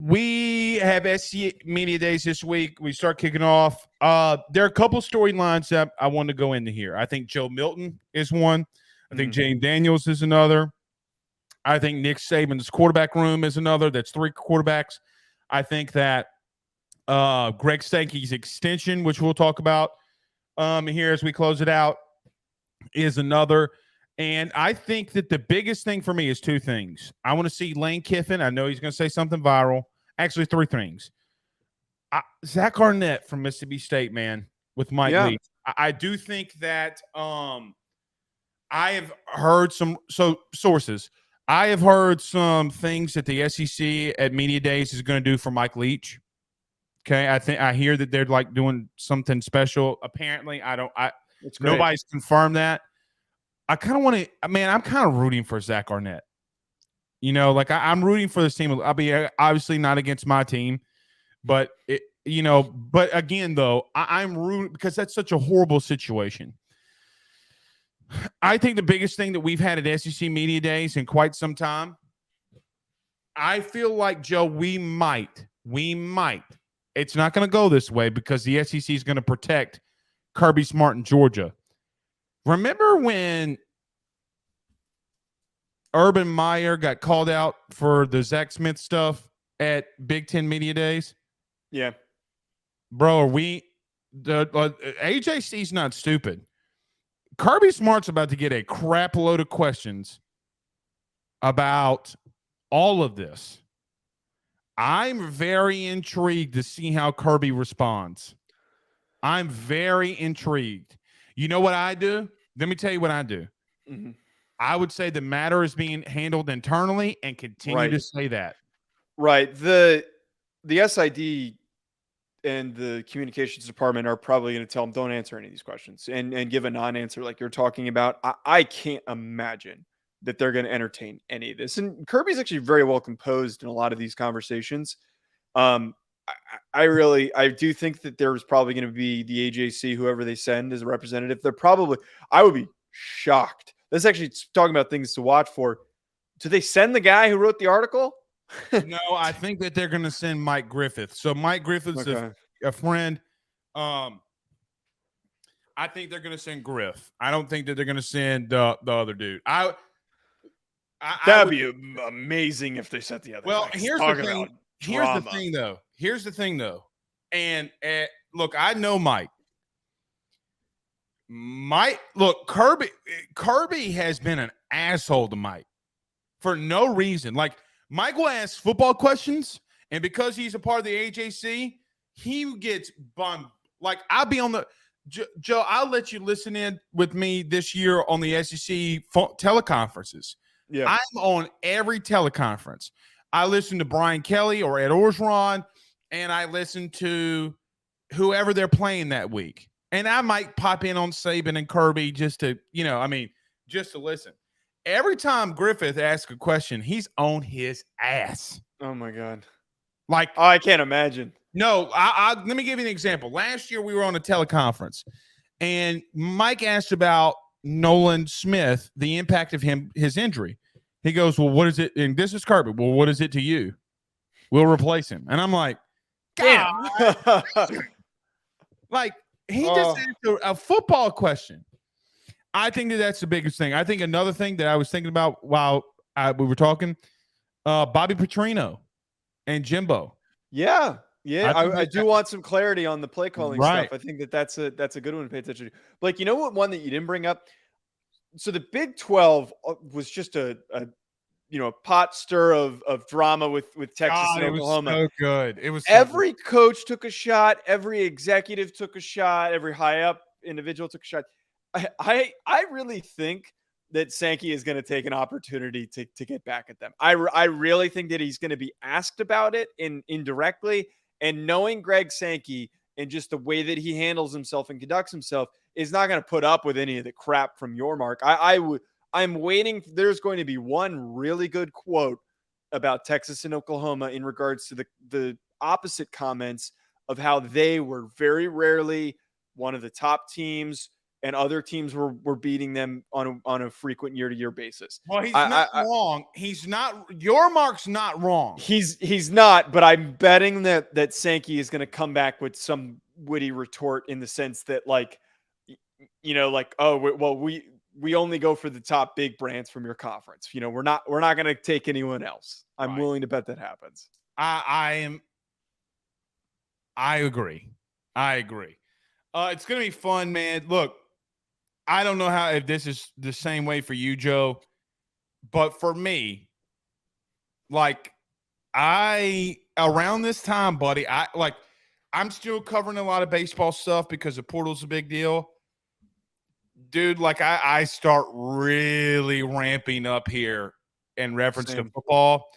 we have SC Media Days this week. We start kicking off. There are a couple storylines that I want to go into here. I think Joe Milton is one. I think James Daniels is another. I think Nick Saban's quarterback room is another. That's 3 quarterbacks. I think that Greg Sankey's extension, which we'll talk about here as we close it out, is another. And I think that the biggest thing for me is 2 things. I want to see Lane Kiffin. I know he's going to say something viral. Actually, 3 things. Zach Arnett from Mississippi State, man, with Mike Lee. I do think that I have heard some sources. I have heard some things that the SEC at Media Days is going to do for Mike Leach. Okay, I hear that they're like doing something special. Apparently, nobody's confirmed that. I kind of want to, man, I'm kind of rooting for Zach Arnett. You know, like I'm rooting for this team. I'll be obviously not against my team, but but again, though, I'm rooting because that's such a horrible situation. I think the biggest thing that we've had at SEC Media Days in quite some time, I feel like, Joe, we might. It's not going to go this way because the SEC is going to protect Kirby Smart in Georgia. Remember when Urban Meyer got called out for the Zach Smith stuff at Big Ten Media Days? Yeah. Bro, AJC's not stupid. Kirby Smart's about to get a crap load of questions about all of this. I'm very intrigued to see how Kirby responds. I'm very intrigued. You know what I do? Let me tell you what I do. Mm-hmm. I would say the matter is being handled internally and continue to say that. Right. The SID and the communications department are probably going to tell them, don't answer any of these questions and give a non-answer like you're talking about. I can't imagine that they're going to entertain any of this. And Kirby's actually very well composed in a lot of these conversations. I do think that there's probably going to be the AJC, whoever they send as a representative. I would be shocked. That's actually talking about things to watch for. Do they send the guy who wrote the article? No, I think that they're going to send Mike Griffith. So Mike Griffith's a friend. I think they're going to send Griff. I don't think that they're going to send the other dude. That'd be amazing if they sent the other. Well, here's the thing. Here's the thing, though. And look, I know Mike. Kirby has been an asshole to Mike for no reason. Like, Mike will ask football questions, and because he's a part of the AJC, he gets bummed. Like, I'll be on the Joe. I'll let you listen in with me this year on the SEC teleconferences. Yeah, I'm on every teleconference. I listen to Brian Kelly or Ed Orgeron, and I listen to whoever they're playing that week. And I might pop in on Saban and Kirby just to, just to listen. Every time Griffith asks a question, he's on his ass. Oh, my God. Like, I can't imagine. No, let me give you an example. Last year, we were on a teleconference, and Mike asked about Nolan Smith, the impact of his injury. He goes, well, what is it? And this is Kirby. Well, what is it to you? We'll replace him. And I'm like, damn. Like, he just asked a football question. I think that's the biggest thing. I think another thing that I was thinking about while we were talking, Bobby Petrino and Jimbo. Yeah. I do want some clarity on the play calling stuff. I think that's a good one to pay attention to. Blake, you know what one that you didn't bring up? So the Big 12 was just a pot stir of drama with Texas and Oklahoma. It was so good. It was every coach took a shot, every executive took a shot, every high up individual took a shot. I really think that Sankey is going to take an opportunity to get back at them. I really think that he's going to be asked about it indirectly, and knowing Greg Sankey and just the way that he handles himself and conducts himself is not going to put up with any of the crap from your mark. I'm waiting. There's going to be one really good quote about Texas and Oklahoma in regards to the opposite comments of how they were very rarely one of the top teams and other teams were beating them on a frequent year-to-year basis. Well, he's not wrong. He's not. Your mark's not wrong. He's not, but I'm betting that Sankey is going to come back with some witty retort in the sense that, like, like, oh, well, we only go for the top big brands from your conference. We're not going to take anyone else. I'm willing to bet that happens. I agree. It's going to be fun, man. Look, I don't know if this is the same way for you, Joe, but for me, like, around this time, buddy, I'm still covering a lot of baseball stuff because the portal's a big deal. Dude, like, I start really ramping up here in reference to football.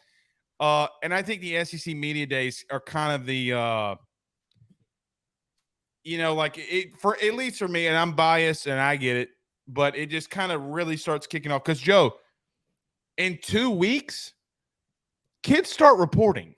And I think the SEC media days are kind of the like, for at least for me, and I'm biased and I get it, but it just kind of really starts kicking off. Because, Joe, in 2 weeks, kids start reporting.